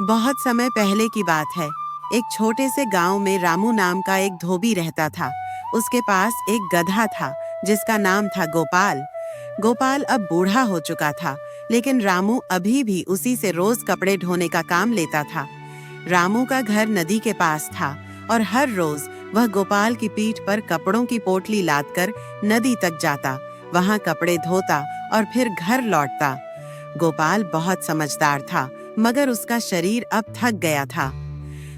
बहुत समय पहले की बात है। एक छोटे से गांव में रामू नाम का एक धोबी रहता था। उसके पास एक गधा था जिसका नाम था गोपाल। गोपाल अब बूढ़ा हो चुका था, लेकिन रामू अभी भी उसी से रोज कपड़े धोने का काम लेता था। रामू का घर नदी के पास था और हर रोज वह गोपाल की पीठ पर कपड़ों की पोटली लादकर नदी तक जाता, वहां कपड़े धोता और फिर घर लौटता। गोपाल बहुत समझदार था, मगर उसका शरीर अब थक गया था।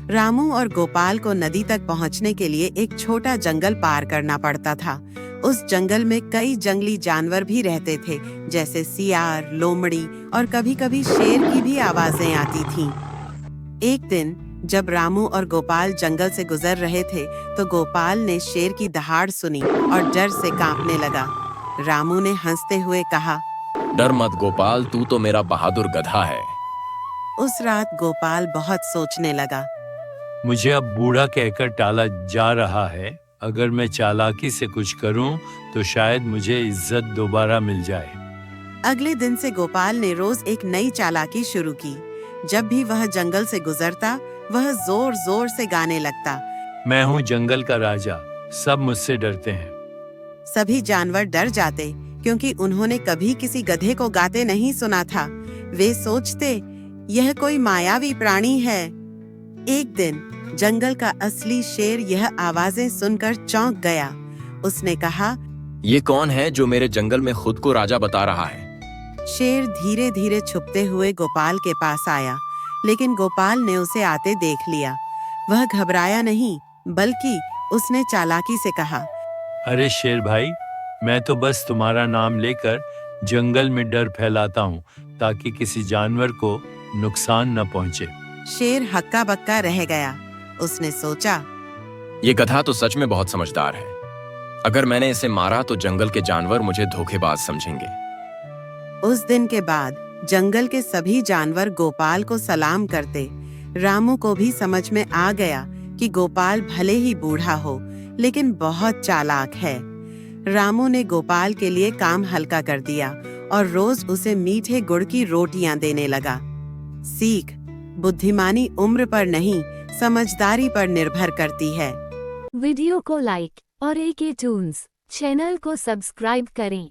रामू और गोपाल को नदी तक पहुंचने के लिए एक छोटा जंगल पार करना पड़ता था। उस जंगल में कई जंगली जानवर भी रहते थे, जैसे सियार, लोमड़ी और कभी-कभी शेर की भी आवाजें आती थीं। एक दिन जब रामू और गोपाल जंगल से गुजर रहे थे, तो गोपाल ने शेर की दहाड़ सुनी और डर से कांपने लगा। रामू ने हंसते हुए कहा, डर मत गोपाल, तू तो मेरा बहादुर गधा है। उस रात गोपाल बहुत सोचने लगा। मुझे अब बूढ़ा कहकर टाला जा रहा है। अगर मैं चालाकी से कुछ करूं, तो शायद मुझे इज्जत दोबारा मिल जाए। अगले दिन से गोपाल ने रोज एक नई चालाकी शुरू की। जब भी वह जंगल से गुजरता, वह जोर जोर से गाने लगता। मैं हूं जंगल का राजा, सब मुझसे डरते हैं। सभी जानवर डर जाते, क्योंकि उन्होंने कभी किसी गधे को गाते नहीं सुना था। वे सोचते, यह कोई मायावी प्राणी है। एक दिन जंगल का असली शेर यह आवाजें सुनकर चौंक गया। उसने कहा, ये कौन है जो मेरे जंगल में खुद को राजा बता रहा है? शेर धीरे धीरे छुपते हुए गोपाल के पास आया, लेकिन गोपाल ने उसे आते देख लिया। वह घबराया नहीं, बल्कि उसने चालाकी से कहा, अरे शेर भाई, मैं तो बस तुम्हारा नाम लेकर जंगल में डर फैलाता हूँ, ताकि किसी जानवर को नुकसान न पहुँचे। शेर हक्का बक्का रह गया। उसने सोचा, ये गधा तो सच में बहुत समझदार है। अगर मैंने इसे मारा तो जंगल के जानवर मुझे धोखेबाज समझेंगे। उस दिन के बाद जंगल के सभी जानवर गोपाल को सलाम करते। रामू को भी समझ में आ गया कि गोपाल भले ही बूढ़ा हो, लेकिन बहुत चालाक है। रामू ने गोपाल के लिए काम हल्का कर दिया और रोज उसे मीठे गुड़ की रोटियां देने लगा। सीख, बुद्धिमानी उम्र पर नहीं, समझदारी पर निर्भर करती है। वीडियो को लाइक और AK टून्स चैनल को सब्सक्राइब करें।